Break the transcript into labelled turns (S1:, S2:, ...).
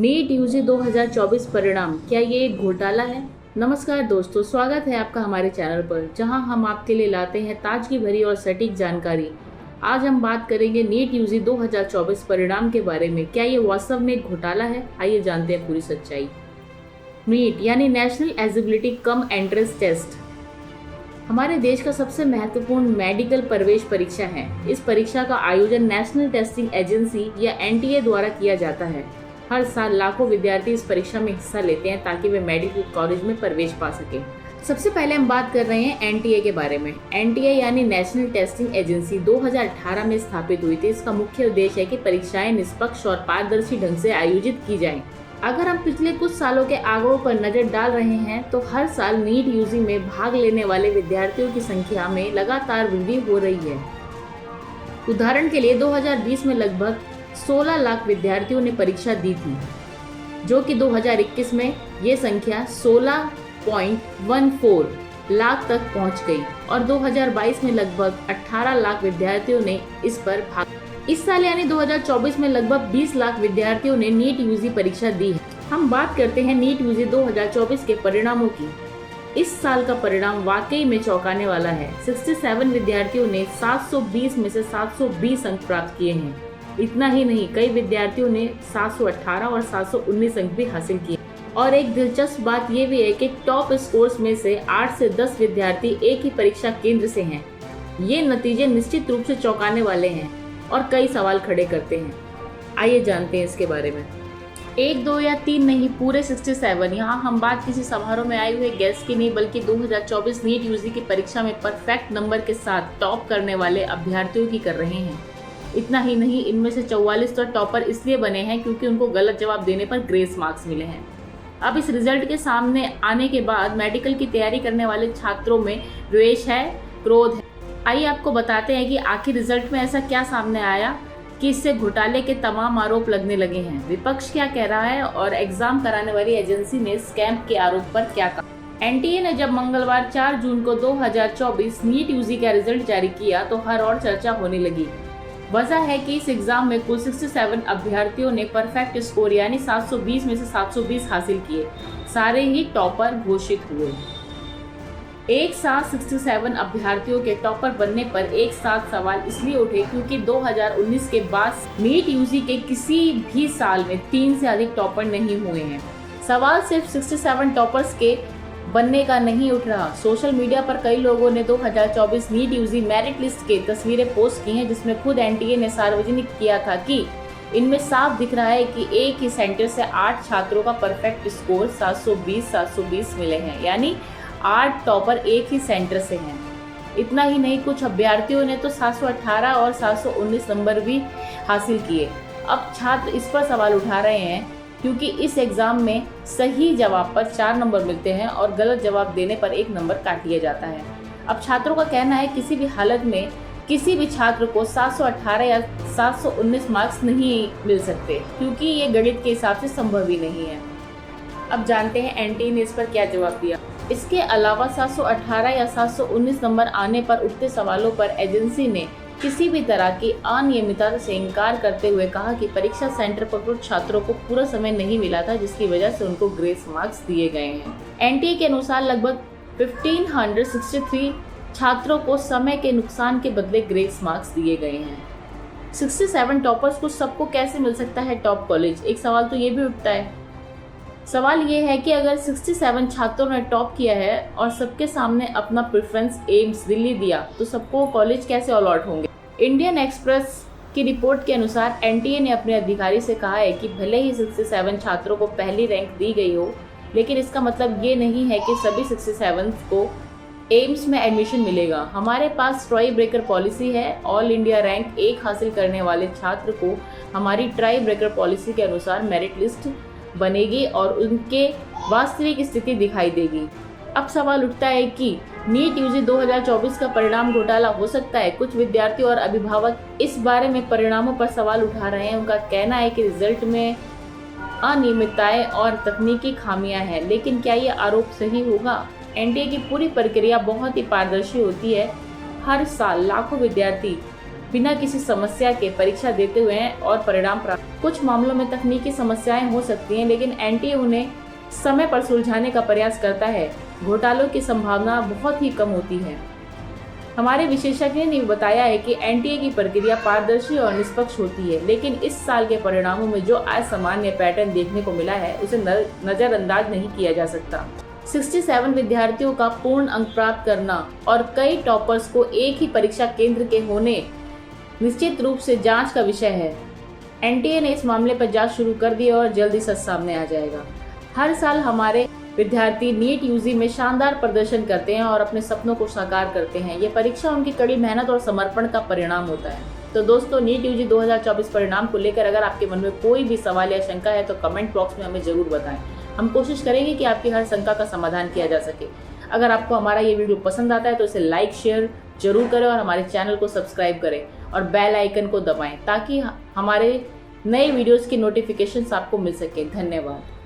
S1: NEET UG 2024 परिणाम, क्या ये एक घोटाला है? नमस्कार दोस्तों, स्वागत है आपका हमारे चैनल पर, जहां हम आपके लिए लाते हैं ताजगी भरी और सटीक जानकारी। आज हम बात करेंगे नीट यूजी 2024 परिणाम के बारे में। क्या ये वास्तव में एक घोटाला है? आइए जानते हैं पूरी सच्चाई। नीट यानी national eligibility cum entrance test हमारे देश का सबसे महत्वपूर्ण मेडिकल प्रवेश परीक्षा है। इस परीक्षा का आयोजन नेशनल टेस्टिंग एजेंसी या एनटीए द्वारा किया जाता है। हर साल लाखों विद्यार्थी इस परीक्षा में हिस्सा लेते हैं ताकि वे मेडिकल कॉलेज में प्रवेश पा सकें। सबसे पहले हम बात कर रहे हैं एनटीए के बारे में। एनटीए यानी नेशनल टेस्टिंग एजेंसी 2018 में स्थापित हुई थी। इसका मुख्य उद्देश्य है कि परीक्षाएं निष्पक्ष और पारदर्शी ढंग से आयोजित की जाएं। अगर हम पिछले कुछ सालों के आंकड़ों पर नजर डाल रहे हैं तो हर साल नीट यूजी में भाग लेने वाले विद्यार्थियों की संख्या में लगातार वृद्धि हो रही है। उदाहरण के लिए 2020 में लगभग 16 लाख विद्यार्थियों ने परीक्षा दी थी, जो कि 2021 में ये संख्या 16.14 लाख तक पहुंच गई और 2022 में लगभग 18 लाख विद्यार्थियों ने इस पर भाग। इस साल यानी 2024 में लगभग 20 लाख विद्यार्थियों ने नीट यूजी परीक्षा दी है। हम बात करते हैं नीट यूजी 2024 के परिणामों की। इस साल का परिणाम वाकई में चौंकाने वाला है। 67 विद्यार्थियों ने 720 में से 720 अंक प्राप्त किए हैं। इतना ही नहीं, कई विद्यार्थियों ने 718 और 719 अंक भी हासिल किए। और एक दिलचस्प बात यह भी है कि टॉप स्कोर्स में से 8 से 10 विद्यार्थी एक ही परीक्षा केंद्र से हैं। ये नतीजे निश्चित रूप से चौंकाने वाले हैं और कई सवाल खड़े करते हैं। आइए जानते हैं इसके बारे में। 1, 2 या 3 नहीं, पूरे 67। यहाँ हम बात किसी समारोह में आए हुए गेस्ट की नहीं, बल्कि 2024 नीट यूजी की परीक्षा में परफेक्ट नंबर के साथ टॉप करने वाले अभ्यर्थियों की कर रहे हैं। इतना ही नहीं, इनमें से 44 तो टॉपर इसलिए बने हैं क्योंकि उनको गलत जवाब देने पर ग्रेस मार्क्स मिले हैं। अब इस रिजल्ट के सामने आने के बाद मेडिकल की तैयारी करने वाले छात्रों में रोष है, क्रोध है। आइए आपको बताते हैं कि आखिर रिजल्ट में ऐसा क्या सामने आया कि इससे घोटाले के तमाम आरोप लगने लगे हैं। विपक्ष क्या कह रहा है और एग्जाम कराने वाली एजेंसी ने स्कैम के आरोप पर क्या कहा। एनटीए ने जब मंगलवार 4 जून को 2024 नीट यूजी का रिजल्ट जारी किया तो हर और चर्चा होने लगी। वजह है कि इस एग्जाम में कुल 67 अभ्यर्थियों ने परफेक्ट स्कोर यानी 720 में से 720 हासिल किए। सारे ही टॉपर घोषित हुए। एक साथ 67 अभ्यर्थियों के टॉपर बनने पर एक साथ सवाल इसलिए उठे क्योंकि 2019 के बाद नीट यूजी के किसी भी साल में 3 से अधिक टॉपर नहीं हुए हैं। सवाल सिर्फ 67 टॉपर्स के बनने का नहीं उठ रहा। सोशल मीडिया पर कई लोगों ने 2024 नीट यूजी मेरिट लिस्ट के तस्वीरें पोस्ट की हैं, जिसमें खुद एनटीए ने सार्वजनिक किया था कि इनमें साफ दिख रहा है कि एक ही सेंटर से 8 छात्रों का परफेक्ट स्कोर 720 मिले हैं, यानी 8 टॉपर एक ही सेंटर से हैं। इतना ही नहीं, कुछ अभ्यर्थियों ने तो 718 और 719 नंबर भी हासिल किए। अब छात्र इस पर सवाल उठा रहे हैं क्योंकि इस एग्जाम में सही जवाब पर 4 नंबर मिलते हैं और गलत जवाब देने पर 1 नंबर काट लिया जाता है। अब छात्रों का कहना है किसी भी हालत में किसी भी छात्र को 718 या 719 मार्क्स नहीं मिल सकते, क्योंकि ये गणित के हिसाब से संभव ही नहीं है। अब जानते हैं एनटीए ने इस पर क्या जवाब दिया। इसके अलावा 718 या 719 नंबर आने पर उठते सवालों पर एजेंसी ने किसी भी तरह की अनियमितता से इनकार करते हुए कहा कि परीक्षा सेंटर पर कुछ छात्रों को पूरा समय नहीं मिला था, जिसकी वजह से उनको ग्रेस मार्क्स दिए गए हैं। एनटीए के अनुसार लगभग 1563 छात्रों को समय के नुकसान के बदले ग्रेस मार्क्स दिए गए हैं। 67 टॉपर्स को सबको कैसे मिल सकता है टॉप कॉलेज? एक सवाल तो ये भी उठता है। सवाल ये है कि अगर 67 छात्रों ने टॉप किया है और सबके सामने अपना प्रेफरेंस एम्स दिल्ली दिया तो सबको कॉलेज कैसे अलॉट होंगे? इंडियन एक्सप्रेस की रिपोर्ट के अनुसार एनटीए ने अपने अधिकारी से कहा है कि भले ही 67 छात्रों को पहली रैंक दी गई हो, लेकिन इसका मतलब ये नहीं है कि सभी 67 को एम्स में एडमिशन मिलेगा। हमारे पास ट्राई ब्रेकर पॉलिसी है। ऑल इंडिया रैंक 1 हासिल करने वाले छात्र को हमारी ट्राई ब्रेकर पॉलिसी के अनुसार मेरिट लिस्ट बनेगी और उनके वास्तविक स्थिति दिखाई देगी। अब सवाल उठता है कि नीट यूजी 2024 का परिणाम घोटाला हो सकता है। कुछ विद्यार्थी और अभिभावक इस बारे में परिणामों पर सवाल उठा रहे हैं। उनका कहना है कि रिजल्ट में अनियमितताएं और तकनीकी खामियां हैं, लेकिन क्या ये आरोप सही होगा? एनटीए की पूरी प्रक्रिया बहुत ही पारदर्शी होती है। हर साल लाखों विद्यार्थी बिना किसी समस्या के परीक्षा देते हुए हैं और परिणाम प्राप्त। कुछ मामलों में तकनीकी समस्याएं हो सकती हैं, लेकिन एनटीए उन्हें समय पर सुलझाने का प्रयास करता है। घोटालों की संभावना बहुत ही कम होती है। हमारे विशेषज्ञ ने बताया है कि एनटीए की प्रक्रिया पारदर्शी और निष्पक्ष होती है, लेकिन इस साल के परिणामों में जो असामान्य पैटर्न देखने को मिला है उसे नजरअंदाज नहीं किया जा सकता। 67 विद्यार्थियों का पूर्ण अंक प्राप्त करना और कई टॉपर्स को एक ही परीक्षा केंद्र के होने निश्चित रूप से जांच का विषय है। एनटीए ने इस मामले पर जांच शुरू कर दी है और जल्दी सच सामने आ जाएगा। हर साल हमारे विद्यार्थी नीट यूजी में शानदार प्रदर्शन करते हैं और अपने सपनों को साकार करते हैं। ये परीक्षा उनकी कड़ी मेहनत और समर्पण का परिणाम होता है। तो दोस्तों, नीट यूजी 2024 परिणाम को लेकर अगर आपके मन में कोई भी सवाल या शंका है तो कमेंट बॉक्स में हमें जरूर बताएं। हम कोशिश करेंगे कि आपकी हर शंका का समाधान किया जा सके। अगर आपको हमारा ये वीडियो पसंद आता है तो इसे लाइक शेयर जरूर करें और हमारे चैनल को सब्सक्राइब करें और बेल आइकन को दबाएं ताकि हमारे नए वीडियोस की नोटिफिकेशंस आपको मिल सके। धन्यवाद।